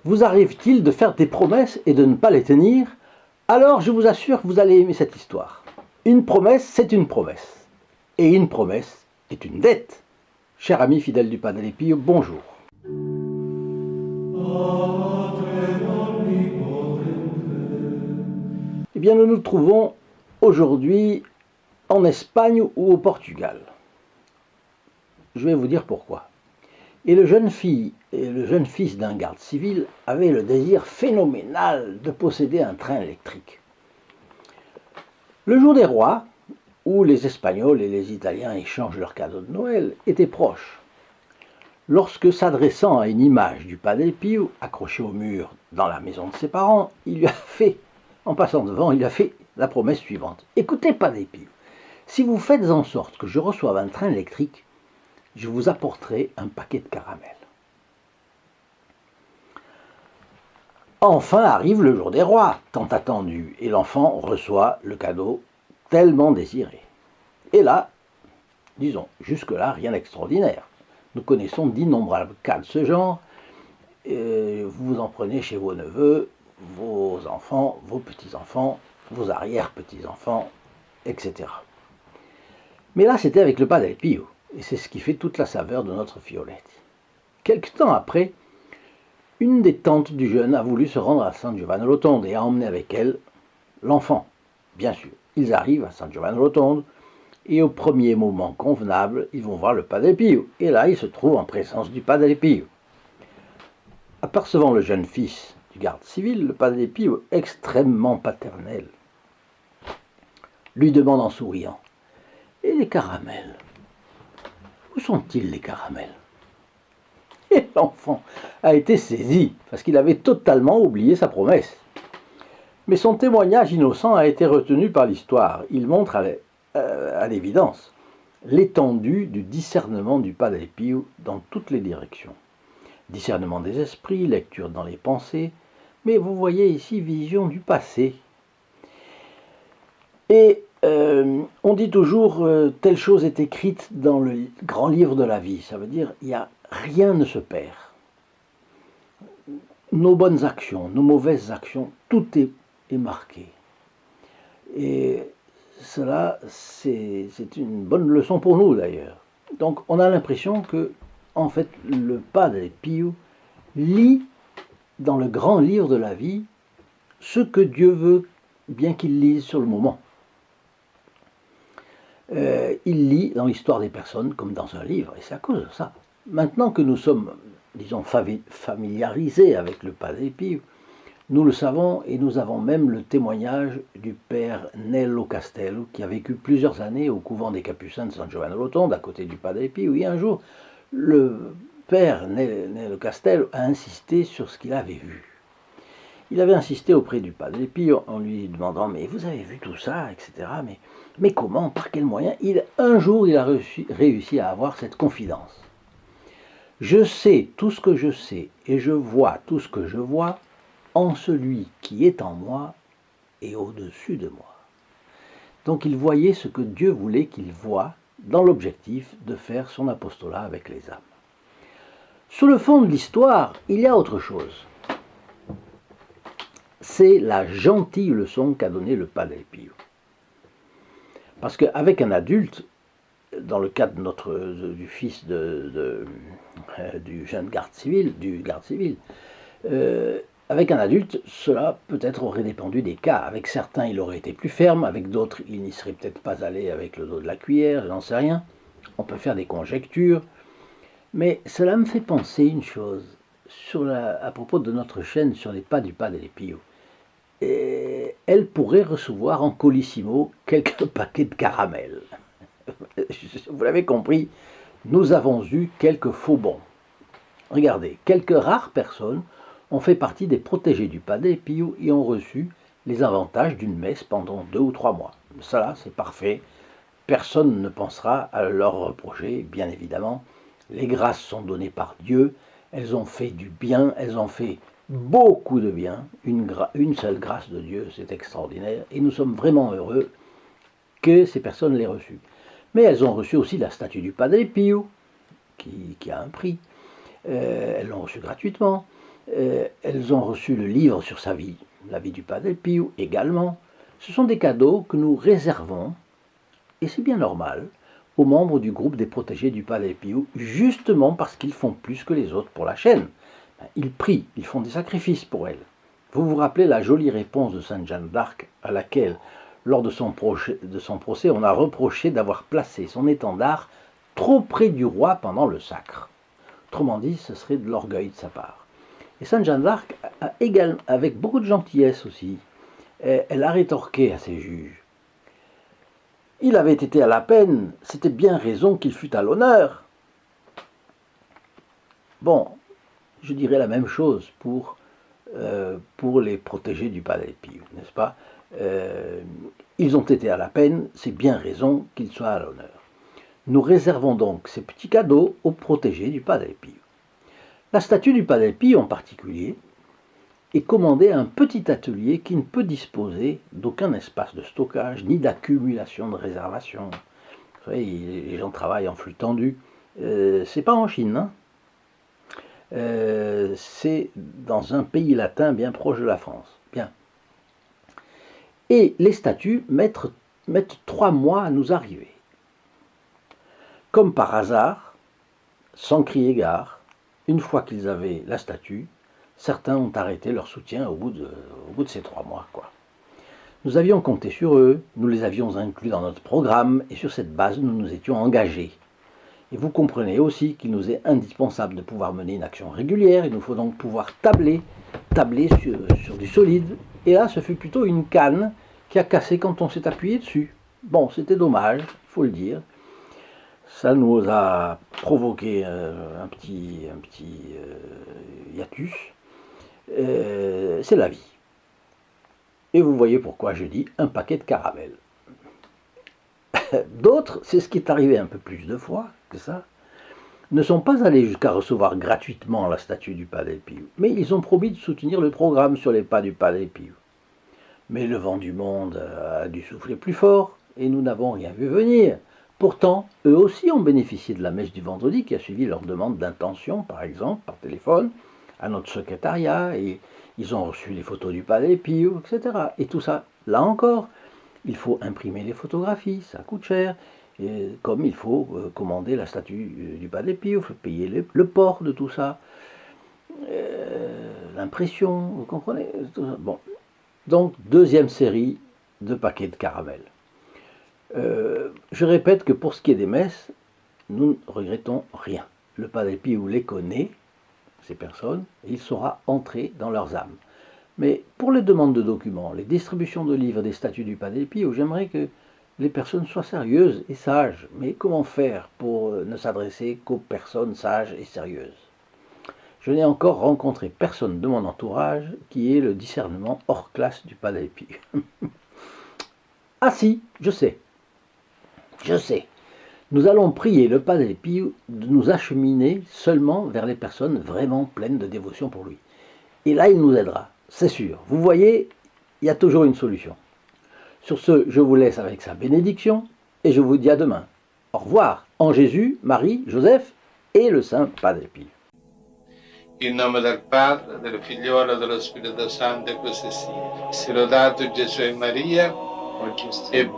Vous arrive-t-il de faire des promesses et de ne pas les tenir? Alors je vous assure que vous allez aimer cette histoire. Une promesse, c'est une promesse. Et une promesse est une dette. Cher ami fidèle du Padre Pio, bonjour. Eh bien, nous nous trouvons aujourd'hui en Espagne ou au Portugal. Je vais vous dire pourquoi. Et le jeune fils d'un garde civil avait le désir phénoménal de posséder un train électrique. Le jour des rois, où les Espagnols et les Italiens échangent leurs cadeaux de Noël, était proche. Lorsque, s'adressant à une image du Padre Pio, accrochée au mur dans la maison de ses parents, il lui a fait, en passant devant, il lui a fait la promesse suivante. Écoutez, Padre Pio, si vous faites en sorte que je reçoive un train électrique, je vous apporterai un paquet de caramels. Enfin arrive le jour des rois, tant attendu, et l'enfant reçoit le cadeau tellement désiré. Et là, disons, jusque-là, rien d'extraordinaire. Nous connaissons d'innombrables cas de ce genre. Vous vous en prenez chez vos neveux, vos enfants, vos petits-enfants, vos arrière-petits-enfants, etc. Mais là, c'était avec le Padre Pio, et c'est ce qui fait toute la saveur de notre fiolette. Quelque temps après, une des tantes du jeune a voulu se rendre à San Giovanni Rotondo et a emmené avec elle l'enfant. Bien sûr, ils arrivent à San Giovanni Rotondo et au premier moment convenable, ils vont voir le Padre Pio. Et là, ils se trouvent en présence du Padre Pio. Apercevant le jeune fils du garde civil, le Padre Pio, extrêmement paternel, lui demande en souriant « Et les caramels? Où sont-ils les caramels ?» Et l'enfant a été saisi, parce qu'il avait totalement oublié sa promesse. Mais son témoignage innocent a été retenu par l'histoire. Il montre à l'évidence l'étendue du discernement du Padre Pio dans toutes les directions. Discernement des esprits, lecture dans les pensées, mais vous voyez ici vision du passé. Et on dit toujours telle chose est écrite dans le grand livre de la vie. Ça veut dire rien ne se perd. Nos bonnes actions, nos mauvaises actions, tout est marqué. Et cela, c'est une bonne leçon pour nous d'ailleurs. Donc on a l'impression que, en fait, le Padre Pio lit dans le grand livre de la vie ce que Dieu veut bien qu'il lise sur le moment. Il lit dans l'histoire des personnes comme dans un livre, et c'est à cause de ça. Maintenant que nous sommes, disons, familiarisés avec le Padre Pio, nous le savons et nous avons même le témoignage du père Nello Castello qui a vécu plusieurs années au couvent des Capucins de San Giovanni Rotondo à côté du Padre Pio. Et un jour, le père Nello Castello a insisté sur ce qu'il avait vu. Il avait insisté auprès du Padre Pio en lui demandant « Mais vous avez vu tout ça, etc. Mais comment, par quel moyen ?» Un jour, il a réussi à avoir cette confidence. « Je sais tout ce que je sais et je vois tout ce que je vois en celui qui est en moi et au-dessus de moi. » Donc il voyait ce que Dieu voulait qu'il voie dans l'objectif de faire son apostolat avec les âmes. Sur le fond de l'histoire, il y a autre chose. C'est la gentille leçon qu'a donnée le Padre Pio. Parce qu'avec un adulte, dans le cas du fils du jeune garde civil, avec un adulte, cela peut-être aurait dépendu des cas. Avec certains, il aurait été plus ferme, avec d'autres, il n'y serait peut-être pas allé avec le dos de la cuillère, j'en sais rien. On peut faire des conjectures. Mais cela me fait penser une chose, à propos de notre chaîne sur les pas du Padre Pio. Et elle pourrait recevoir en colissimo quelques paquets de caramels. Vous l'avez compris, nous avons eu quelques faux bons. Regardez, quelques rares personnes ont fait partie des protégés du Padre Pio et ont reçu les avantages d'une messe pendant 2 ou 3 mois. Ça, c'est parfait. Personne ne pensera à leur reprocher, bien évidemment. Les grâces sont données par Dieu. Elles ont fait du bien, elles ont fait beaucoup de bien. Une seule grâce de Dieu, c'est extraordinaire. Et nous sommes vraiment heureux que ces personnes l'aient reçue. Mais elles ont reçu aussi la statue du Padre Pio, qui a un prix. Elles l'ont reçue gratuitement. Elles ont reçu le livre sur sa vie, la vie du Padre Pio également. Ce sont des cadeaux que nous réservons, et c'est bien normal, aux membres du groupe des protégés du Padre Pio, justement parce qu'ils font plus que les autres pour la chaîne. Ils prient, ils font des sacrifices pour elle. Vous vous rappelez la jolie réponse de Sainte Jeanne d'Arc à laquelle, lors de son procès, on a reproché d'avoir placé son étendard trop près du roi pendant le sacre. Autrement dit, ce serait de l'orgueil de sa part. Et Sainte Jeanne d'Arc, avec beaucoup de gentillesse aussi, elle a rétorqué à ses juges. Il avait été à la peine, c'était bien raison qu'il fût à l'honneur. Bon, je dirais la même chose pour les protégés du Padre Pio, n'est-ce pas? Ils ont été à la peine, c'est bien raison qu'ils soient à l'honneur. Nous réservons donc ces petits cadeaux aux protégés du Padre Pio. La statue du Padre Pio en particulier est commandée à un petit atelier qui ne peut disposer d'aucun espace de stockage ni d'accumulation de réservation. Vous savez, les gens travaillent en flux tendu. C'est pas en Chine, hein. C'est dans un pays latin bien proche de la France. Bien. Et les statues mettent 3 mois à nous arriver. Comme par hasard, sans crier gare, une fois qu'ils avaient la statue, certains ont arrêté leur soutien au bout de ces 3 mois, quoi. Nous avions compté sur eux, nous les avions inclus dans notre programme, et sur cette base, nous nous étions engagés. Et vous comprenez aussi qu'il nous est indispensable de pouvoir mener une action régulière, il nous faut donc pouvoir tabler sur du solide, et là, ce fut plutôt une canne qui a cassé quand on s'est appuyé dessus. Bon, c'était dommage, il faut le dire. Ça nous a provoqué un petit hiatus. C'est la vie. Et vous voyez pourquoi je dis un paquet de caramels. D'autres, c'est ce qui est arrivé un peu plus de fois que ça, ne sont pas allés jusqu'à recevoir gratuitement la statue du Padre Pio, mais ils ont promis de soutenir le programme sur les pas du Padre Pio. Mais le vent du monde a dû souffler plus fort, et nous n'avons rien vu venir. Pourtant, eux aussi ont bénéficié de la messe du vendredi qui a suivi leur demande d'intention, par exemple, par téléphone, à notre secrétariat, et ils ont reçu les photos du Padre Pio, etc. Et tout ça, là encore, il faut imprimer les photographies, ça coûte cher, et comme il faut commander la statue du Padre Pio, il faut payer le port de tout ça, l'impression, vous comprenez? Bon. Donc, deuxième série de paquets de caramels. Je répète que pour ce qui est des messes, nous ne regrettons rien. Le Padre Pio les connaît, ces personnes, et il saura entrer dans leurs âmes. Mais pour les demandes de documents, les distributions de livres des statuts du Padre Pio, j'aimerais que les personnes soient sérieuses et sages. Mais comment faire pour ne s'adresser qu'aux personnes sages et sérieuses? Je n'ai encore rencontré personne de mon entourage qui ait le discernement hors classe du Padre Pio. Ah si, je sais. Nous allons prier le Padre Pio de nous acheminer seulement vers les personnes vraiment pleines de dévotion pour lui. Et là, il nous aidera, c'est sûr. Vous voyez, il y a toujours une solution. Sur ce, je vous laisse avec sa bénédiction et je vous dis à demain. Au revoir, en Jésus, Marie, Joseph et le Saint Padre Pio. In nome del Padre, del Figliolo e dello Spirito Santo, e così sia. Sia lodato Gesù e Maria, e